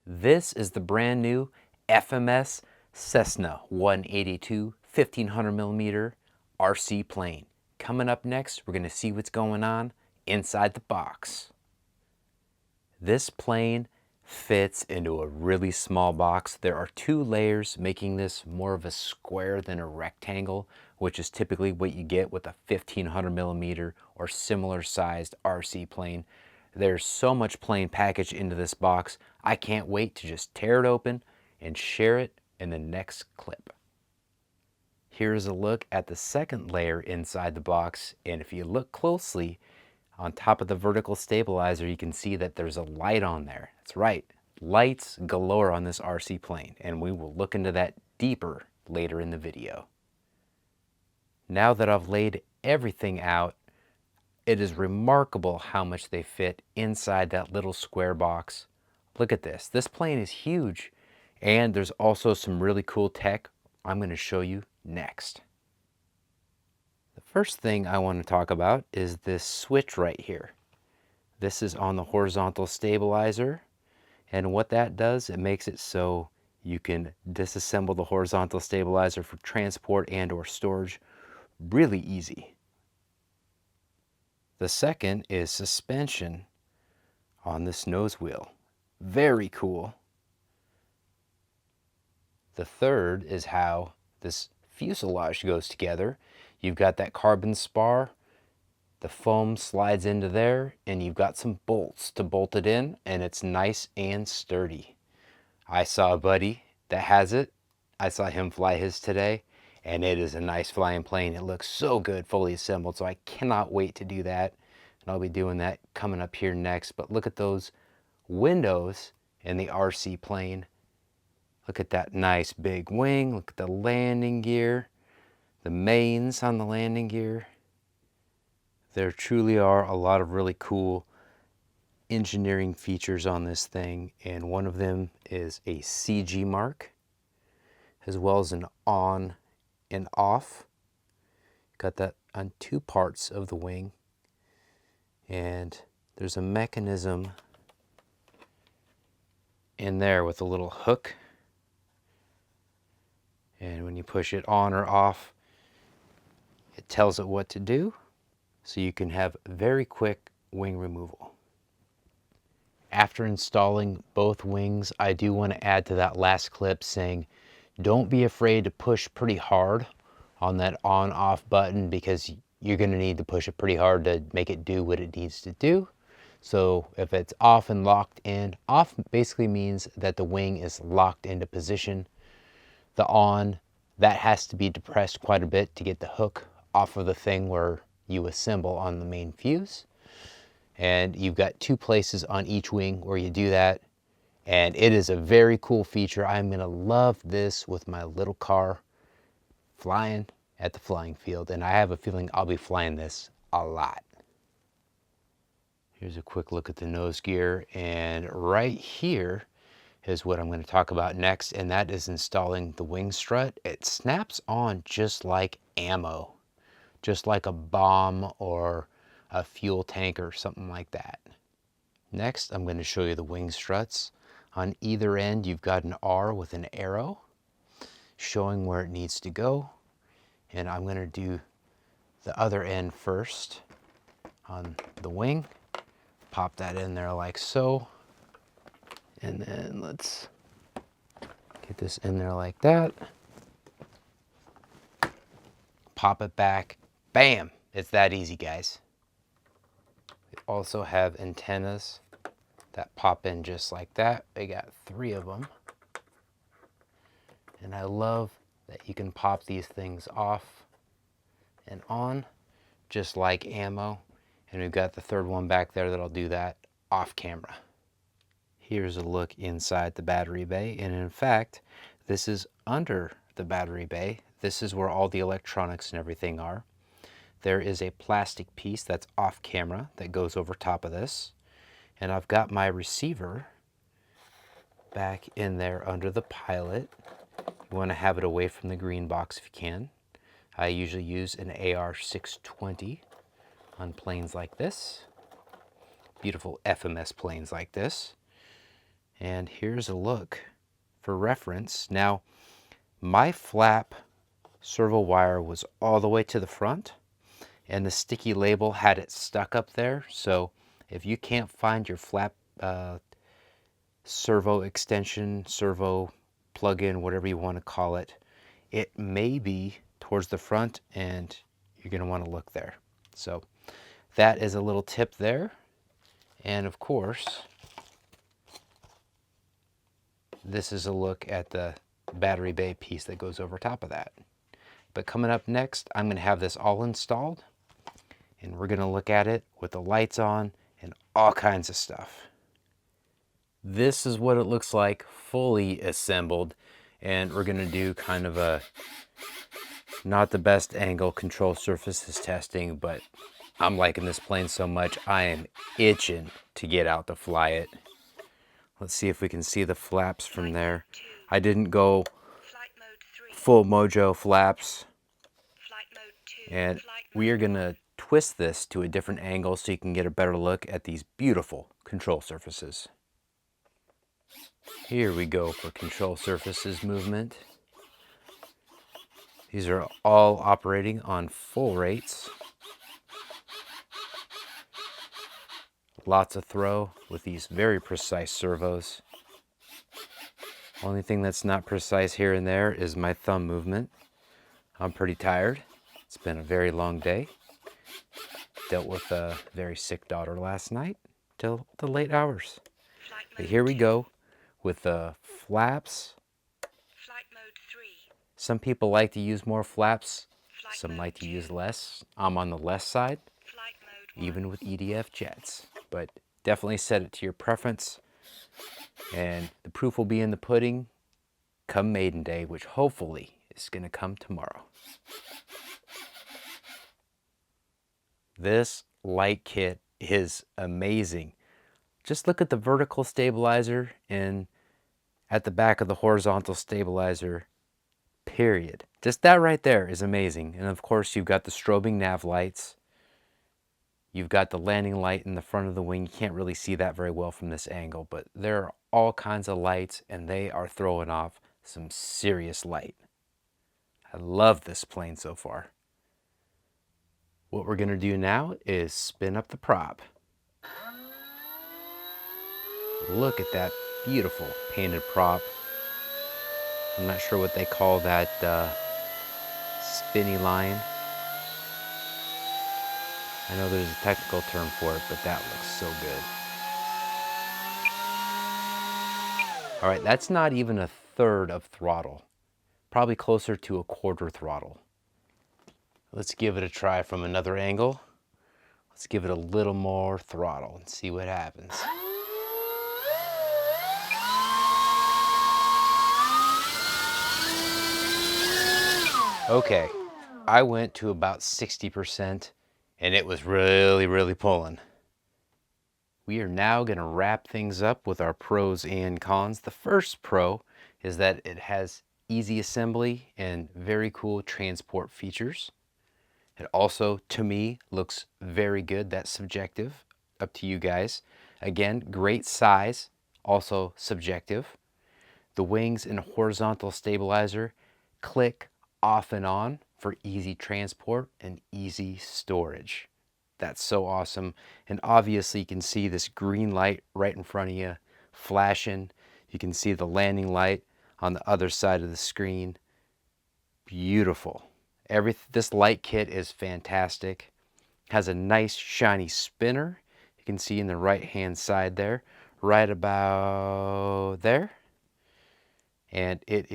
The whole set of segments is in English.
This is the brand new FMS Cessna 182 1500mm RC plane. Coming up next, we're going to see what's going on inside the box. This plane fits into a really small box. There are two layers, making this more of a square than a rectangle, which is typically what you get with a 1500mm or similar sized RC plane. There's so much plane packaged into this box. I can't wait to just tear it open and share it in the next clip. Here's a look at the second layer inside the box, and if you look closely, on top of the vertical stabilizer, you can see that there's a light on there. That's right, lights galore on this RC plane, and we will look into that deeper later in the video. Now that I've laid everything out, it is remarkable how much they fit inside that little square box. Look at this. This plane is huge, and there's also some really cool tech I'm going to show you next. The first thing I want to talk about is this switch right here. This is on the horizontal stabilizer, and what that does, it makes it so you can disassemble the horizontal stabilizer for transport and or storage really easy. The second is suspension on this nose wheel. Very cool. The third is how this fuselage goes together. You've got that carbon spar, the foam slides into there, and you've got some bolts to bolt it in, and it's nice and sturdy. I saw a buddy that has it. I saw him fly his today, and it is a nice flying plane. It looks so good fully assembled, so I cannot wait to do that. And I'll be doing that coming up here next. But look at those windows in the RC plane. Look at that nice big wing. Look at the landing gear, the mains on the landing gear. There truly are a lot of really cool engineering features on this thing, and one of them is a CG mark, as well as an on and off. Got that on two parts of the wing, and there's a mechanism in there with a little hook, and when you push it on or off, it tells it what to do, so you can have very quick wing removal. After installing both wings, I do want to add to that last clip saying, don't be afraid to push pretty hard on that on-off button, because you're going to need to push it pretty hard to make it do what it needs to do. So if it's off and locked in, off basically means that the wing is locked into position. The on, that has to be depressed quite a bit to get the hook off of the thing where you assemble on the main fuse. And you've got two places on each wing where you do that. And it is a very cool feature. I'm gonna love this with my little car flying at the flying field. And I have a feeling I'll be flying this a lot. Here's a quick look at the nose gear. And right here is what I'm going to talk about next, and that is installing the wing strut. It snaps on just like ammo, just like a bomb or a fuel tank or something like that. Next, I'm going to show you the wing struts. On either end, you've got an R with an arrow showing where it needs to go, and I'm going to do the other end first on the wing. Pop that in there like so. And then let's get this in there like that. Pop it back. Bam! It's that easy, guys. We also have antennas that pop in just like that. We got 3 of them. And I love that you can pop these things off and on just like ammo. And we've got the third one back there that'll do that off camera. Here's a look inside the battery bay, and in fact, this is under the battery bay. This is where all the electronics and everything are. There is a plastic piece that's off camera that goes over top of this, and I've got my receiver back in there under the pilot. You want to have it away from the green box if you can. I usually use an AR-620 on planes like this, beautiful FMS planes like this. And here's a look for reference. Now, my flap servo wire was all the way to the front, and the sticky label had it stuck up there. So if you can't find your flap servo extension, servo plug-in, whatever you want to call it, it may be towards the front, and you're going to want to look there. So that is a little tip there. And of course, this is a look at the battery bay piece that goes over top of that. But coming up next, I'm going to have this all installed, and we're going to look at it with the lights on and all kinds of stuff. This is what it looks like fully assembled, and we're going to do kind of a not the best angle control surfaces testing, but I'm liking this plane so much I am itching to get out to fly it. Let's see if we can see the flaps from there. I didn't go full mojo flaps, and we are going to twist this to a different angle so you can get a better look at these beautiful control surfaces. Here we go for control surfaces movement. These are all operating on full rates. Lots of throw with these very precise servos. Only thing that's not precise here and there is my thumb movement. I'm pretty tired. It's been a very long day. Dealt with a very sick daughter last night till the late hours. But here we go with the flaps. Some people like to use more flaps. Some like to use less. I'm on the less side, even with EDF jets. But definitely set it to your preference. And the proof will be in the pudding come maiden day, which hopefully is going to come tomorrow. This light kit is amazing. Just look at the vertical stabilizer and at the back of the horizontal stabilizer, period. Just that right there is amazing. And of course, you've got the strobing nav lights. You've got the landing light in the front of the wing. You can't really see that very well from this angle, but there are all kinds of lights, and they are throwing off some serious light. I love this plane so far. What we're going to do now is spin up the prop. Look at that beautiful painted prop. I'm not sure what they call that spinny line. I know there's a technical term for it, but that looks so good. All right, that's not even a third of throttle. Probably closer to a quarter throttle. Let's give it a try from another angle. Let's give it a little more throttle and see what happens. Okay, I went to about 60% and it was really pulling. We are now going to wrap things up with our pros and cons. The first pro is that it has easy assembly and very cool transport features. It also, to me, looks very good. That's subjective, up to you guys. Again, great size, also subjective. The wings and horizontal stabilizer click off and on for easy transport and easy storage. That's so awesome. And obviously you can see this green light right in front of you flashing. You can see the landing light on the other side of the screen. Beautiful. This light kit is fantastic. Has a nice shiny spinner. You can see in the right hand side there, right about there. And it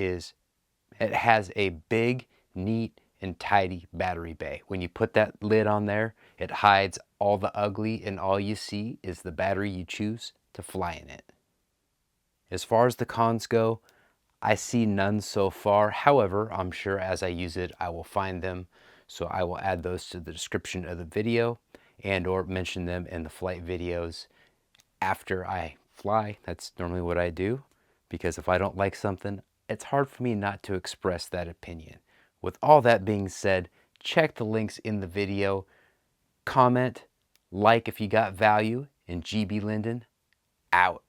has a big, neat, and tidy battery bay. When you put that lid on there, it hides all the ugly, and all you see is the battery you choose to fly in it. As far as the cons go, I see none so far. However, I'm sure as I use it, I will find them. So I will add those to the description of the video and or mention them in the flight videos after I fly. That's normally what I do, because if I don't like something, it's hard for me not to express that opinion. With all that being said, check the links in the video, comment, like if you got value, and GBLynden out.